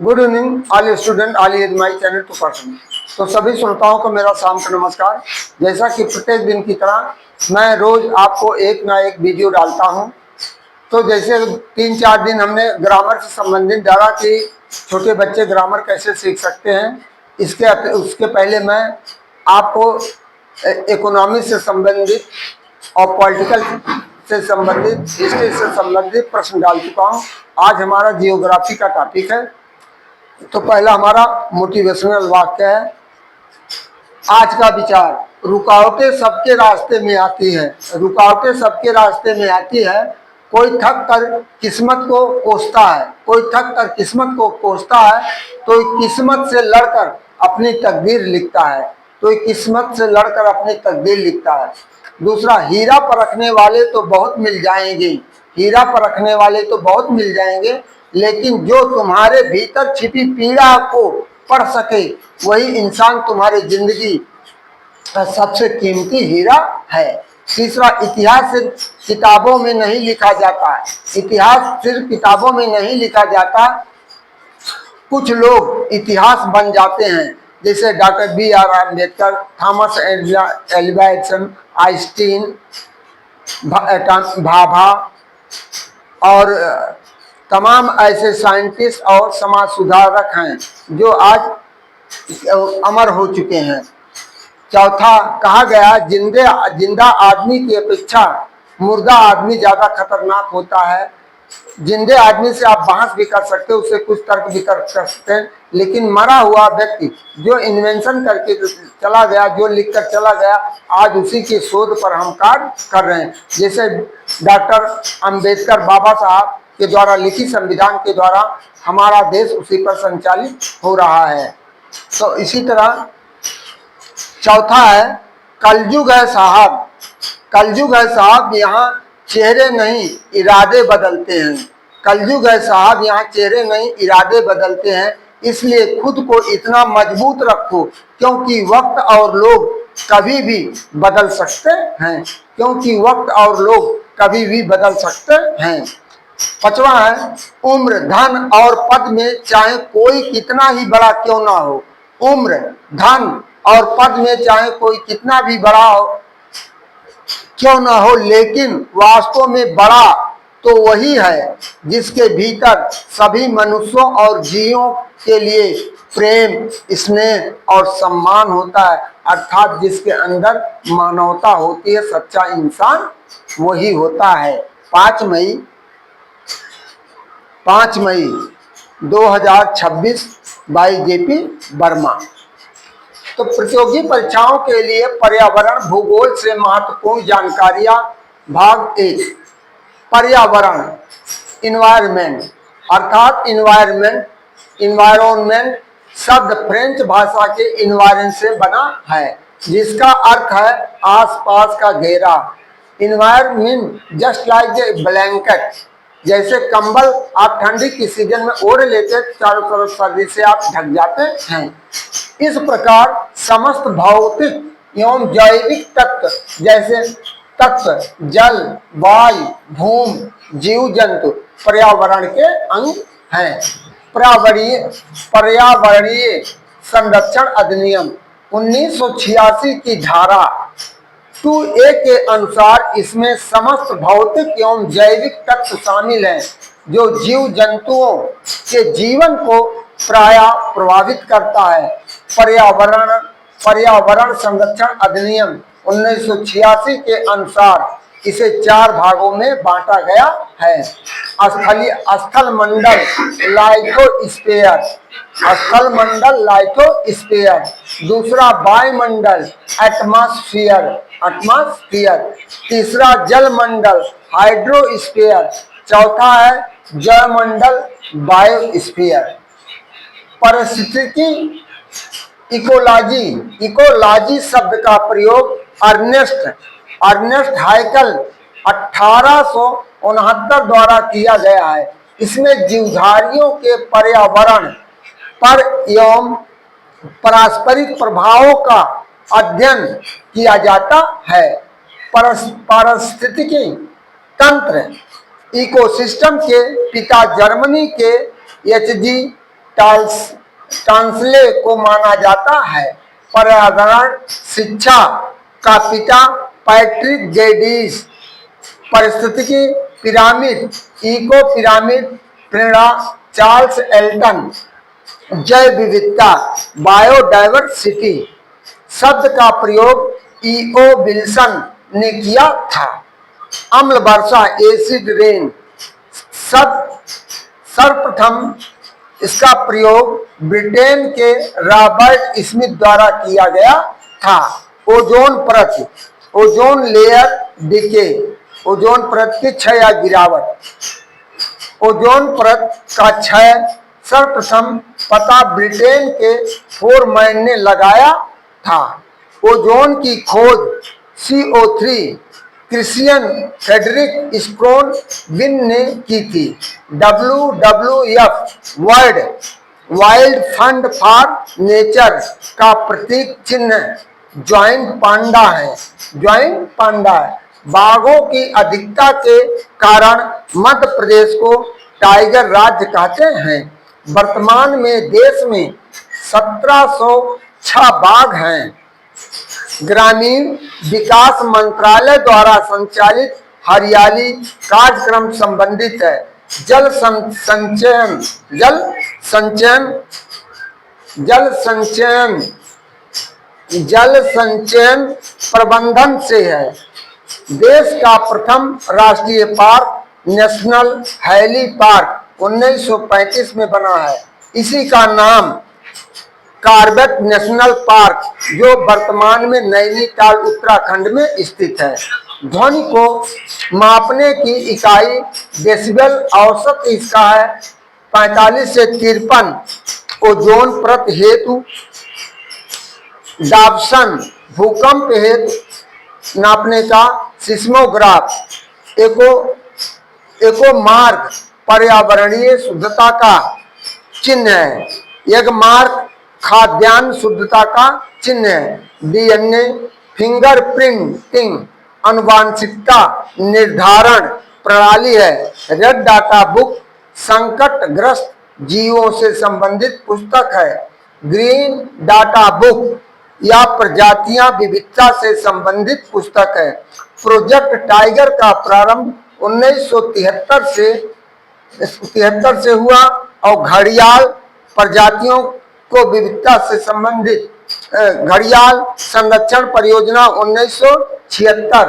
Good evening all student all is my channel to person. तो सभी श्रोताओं को मेरा शाम का नमस्कार। जैसा कि प्रत्येक दिन की तरह मैं रोज आपको एक ना एक वीडियो डालता हूं। तो जैसे 3-4 दिन हमने ग्रामर से संबंधित डाला कि छोटे बच्चे ग्रामर कैसे सीख सकते हैं। उसके पहले मैं आपको इकोनॉमिक्स से संबंधित और पॉलिटिकल से संबंधित, हिस्ट्री से संबंधित प्रश्न डाल चुका हूं। आज हमारा जियोग्राफी का टॉपिक है। तो पहला हमारा मोटिवेशनल वाक्य है, आज का विचार। रुकावटें सबके रास्ते में आती है, रुकावटें सबके रास्ते में आती है। कोई थक कर किस्मत को कोसता है, कोई थक कर किस्मत को कोसता है, तो किस्मत से लड़कर अपनी तकदीर लिखता है, तो किस्मत से लड़कर अपनी तकदीर लिखता है। दूसरा, हीरा परखने वाले तो बहुत मिल जाएंगे, हीरा परखने वाले तो बहुत मिल जाएंगे, लेकिन जो तुम्हारे भीतर छिपी पीड़ा को पढ़ सके वही इंसान तुम्हारी जिंदगी का सबसे कीमती हीरा है। तीसरा, इतिहास सिर्फ किताबों में नहीं लिखा जाता है, इतिहास सिर्फ किताबों में नहीं लिखा जाता, कुछ लोग इतिहास बन जाते हैं, जैसे doctor B.R. Ambedkar, Thomas Alva Edison, Einstein, Bhabha और तमाम ऐसे साइंटिस्ट और समाज सुधारक हैं जो आज अमर हो चुके हैं। चौथा, कहा गया जिंदा आदमी की अपेक्षा मुर्दा आदमी ज्यादा खतरनाक होता है। जिंदे आदमी से आप बहस भी कर सकते हो, उससे कुछ तर्क भी कर सकते हैं, लेकिन मरा हुआ व्यक्ति जो इन्वेंशन करके चला गया, जो लिख कर चला गया, आज उसी की शोध पर हम कार्य कर रहे हैं। जैसे डॉक्टर अम्बेडकर बाबा साहब के द्वारा लिखित संविधान के द्वारा हमारा देश उसी पर संचालित हो रहा है। तो इसी तरह चौथा है, कलयुग है साहब, कलयुग है साहब, यहाँ चेहरे नहीं इरादे बदलते हैं, कलयुग है साहब, यहाँ चेहरे नहीं इरादे बदलते हैं। इसलिए खुद को इतना मजबूत रखो, क्योंकि वक्त और लोग कभी भी बदल सकते हैं, क्योंकि वक्त और लोग कभी भी बदल सकते हैं। पांचवा है, उम्र धन और पद में चाहे कोई कितना ही बड़ा क्यों ना हो, उम्र धन और पद में चाहे कोई कितना भी बड़ा हो क्यों ना हो, लेकिन वास्तव में बड़ा तो वही है जिसके भीतर सभी मनुष्यों और जीवों के लिए प्रेम, स्नेह और सम्मान होता है, अर्थात जिसके अंदर मानवता होती है, सच्चा इंसान वही होता है। 5 मई 2026 बाई JP वर्मा। तो प्रतियोगी परीक्षाओं के लिए पर्यावरण भूगोल से महत्वपूर्ण जानकारियां, भाग 1। पर्यावरण, इन्वायरमेंट, अर्थात इन्वायरमेंट शब्द फ्रेंच भाषा के इन्वायरमेंट से बना है, जिसका अर्थ है आसपास का घेरा। Environment just like a blanket, जैसे कंबल आप ठंडी की सीजन में ओढ़ लेते, चारों तरफ सर्दी से आप ढक जाते हैं। इस प्रकार समस्त भौतिक एवं जैविक तत्व, जैसे तत्व जल, वायु, भूमि, जीव जंतु पर्यावरण के अंग हैं। पर्यावरणीय संरक्षण अधिनियम 1986 की धारा 2A के अनुसार इसमें समस्त भौतिक एवं जैविक तत्व शामिल हैं जो जीव जंतुओं के जीवन को प्रायः प्रभावित करता है। पर्यावरण संरक्षण अधिनियम 1986 के अनुसार इसे 4 भागों में बांटा गया है। स्थल मंडल लाइथोस्फीयर, स्थल मंडल लाइथोस्फीयर। दूसरा, वायुमंडल एटमॉस्फेयर, तीसरा, जलमंडल हाइड्रोस्फीयर। चौथा है जलमंडल बायोस्फीयर। परिस्थितिकी इकोलॉजी, इकोलॉजी शब्द का प्रयोग अर्नेस्ट हाइकल 1869 द्वारा किया गया है। इसमें जीवधारियों के पर्यावरण पर एवं पारस्परिक प्रभावों का अध्ययन किया जाता है। पारिस्थितिकी तंत्र, इकोसिस्टम के पिता जर्मनी के H.G. टांसले को माना जाता है। पर्यावरण शिक्षा का पिता पैट्रिक गेडिस, पारिस्थितिकी पिरामिड, इको पिरामिड प्रेरणा चार्ल्स एल्टन, जैव विविधता बायोडायवर्सिटी शब्द का प्रयोग ईओ विल्सन ने किया था। अम्ल वर्षा एसिड रेन सर्वप्रथम इसका प्रयोग ब्रिटेन के रॉबर्ट स्मिथ द्वारा किया गया था। ओजोन परत, ओजोन लेयर डिके, ओजोन परत की क्षय या गिरावट। ओजोन परत का क्षय सर्वप्रथम पता ब्रिटेन के फोरमैन ने लगाया था। ओजोन की खोज CO3 क्रिश्चियन फ्रेडरिक स्प्रोन विन ने की थी। WWF world wild fund for nature का प्रतीक चिन्ह ज्वाइंट पांडा है। ज्वाइंट पांडा है। बाघों की अधिकता के कारण मध्य प्रदेश को टाइगर राज्य कहते हैं। वर्तमान में देश में 1706 बाघ हैं। ग्रामीण विकास मंत्रालय द्वारा संचालित हरियाली कार्यक्रम संबंधित है। जल संचयन प्रबंधन से है। देश का प्रथम राष्ट्रीय पार्क नेशनल हैली पार्क 1935 में बना है। इसी का नाम कार्बेट नेशनल पार्क जो वर्तमान में नैनीताल उत्तराखंड में स्थित है। ध्वनि को मापने की इकाई डेसिबल, औसत इसका है 45 से 53। ओजोन परत हेतु डाप्सन, भूकंप हेतु नापने का सिस्मोग्राफ, एको मार्क पर्यावरणीय शुद्धता का चिन्ह है। एक मार्क खाद्यान्न शुद्धता का चिन्ह है। DNA फिंगरप्रिंटिंग आनुवांशिकता निर्धारण प्रणाली है। रेड डाटा बुक संकटग्रस्त जीवों से संबंधित पुस्तक है। ग्रीन डाटा बुक या प्रजातियां विविधता से संबंधित पुस्तक है। प्रोजेक्ट टाइगर का प्रारंभ 1973 से हुआ और घड़ियाल प्रजातियों को विविधता से संबंधित घड़ियाल संरक्षण परियोजना 1976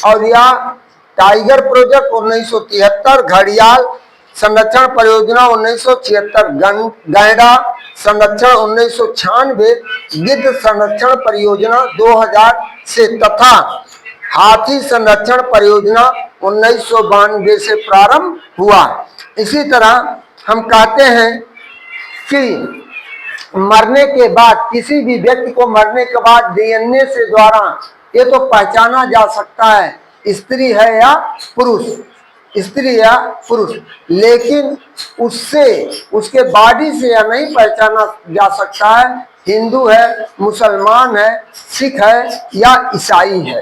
और यह टाइगर प्रोजेक्ट 1973, घड़ियाल संरक्षण परियोजना 1976, गैंडा संरक्षण 1996, गिद्ध संरक्षण परियोजना 2000 से तथा हाथी संरक्षण परियोजना 1992 से प्रारंभ हुआ। इसी तरह हम कहते हैं कि मरने के बाद किसी भी व्यक्ति को मरने के बाद DNA से द्वारा ये तो पहचाना जा सकता है स्त्री है या पुरुष, स्त्री या पुरुष, लेकिन उससे उसके बॉडी से या नहीं पहचाना जा सकता है हिंदू है, मुसलमान है, सिख है या ईसाई है।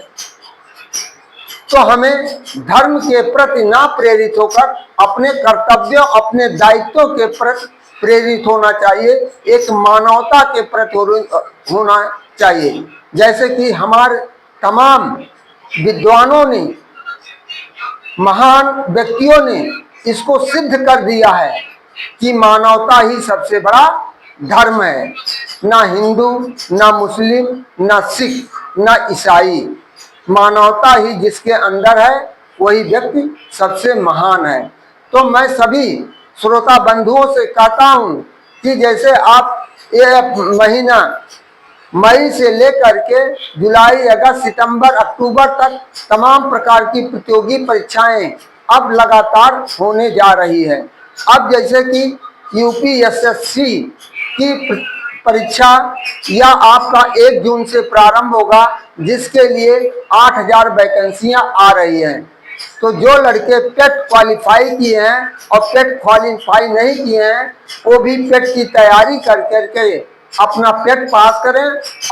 तो हमें धर्म के प्रति ना प्रेरित होकर अपने कर्तव्यों, अपने दायित्वों के प्रति प्रेरित होना चाहिए। एक मानवता के प्रति होना चाहिए। जैसे कि हमारे तमाम विद्वानों ने, महान व्यक्तियों ने इसको सिद्ध कर दिया है कि मानवता ही सबसे बड़ा धर्म है। ना हिंदू, ना मुस्लिम, ना सिख, ना ईसाई, मानवता ही जिसके अंदर है वही व्यक्ति सबसे महान है। तो मैं सभी श्रोता बंधुओं से कहता हूं कि जैसे आप ये महीना मई से लेकर के जुलाई, अगस्त, सितंबर, अक्टूबर तक तमाम प्रकार की प्रतियोगी परीक्षाएं अब लगातार होने जा रही है। अब जैसे कि UPSSC की परीक्षा या आपका 1 जून से प्रारंभ होगा, जिसके लिए 8000 वैकेंसियां आ रही हैं। तो जो लड़के पेट क्वालिफाई किए हैं और पेट क्वालिफाई नहीं किए हैं वो भी पेट की तैयारी कर करके अपना पेट पास करें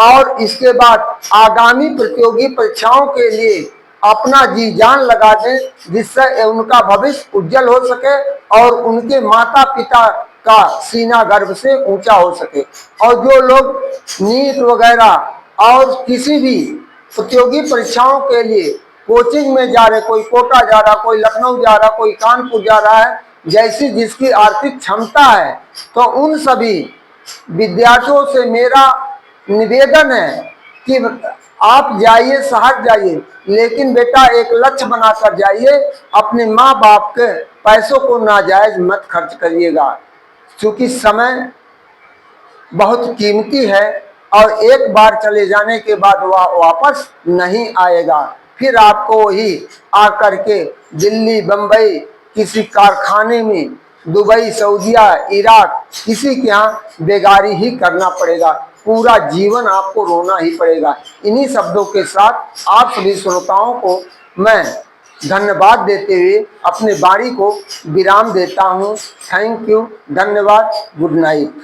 और इसके बाद आगामी प्रतियोगी परीक्षाओं के लिए अपना जी जान लगा दें, जिससे उनका भविष्य उज्जवल हो सके और उनके माता पिता का सीना गर्भ से ऊंचा हो सके। और जो लोग नीट वगैरह और किसी भी प्रतियोगी परीक्षाओं के लिए कोचिंग में जा रहे, कोई कोटा जा रहा, कोई लखनऊ जा रहा, कोई कानपुर जा रहा है, जैसी जिसकी आर्थिक क्षमता है, तो उन सभी विद्यार्थियों से मेरा निवेदन है कि आप जाइए, शहर जाइए, लेकिन बेटा एक लक्ष्य बनाकर जाइए। अपने माँ बाप के पैसों को नाजायज मत खर्च करिएगा, क्योंकि समय बहुत कीमती है और एक बार चले जाने के बाद वह वापस नहीं आएगा। फिर आपको वही आकर के दिल्ली, बंबई, किसी कारखाने में, दुबई, सऊदीया, इराक, किसी के यहाँ बेगारी ही करना पड़ेगा। पूरा जीवन आपको रोना ही पड़ेगा। इन्हीं शब्दों के साथ आप सभी श्रोताओं को मैं धन्यवाद देते हुए अपने वाणी को विराम देता हूँ। थैंक यू, धन्यवाद, गुड नाइट।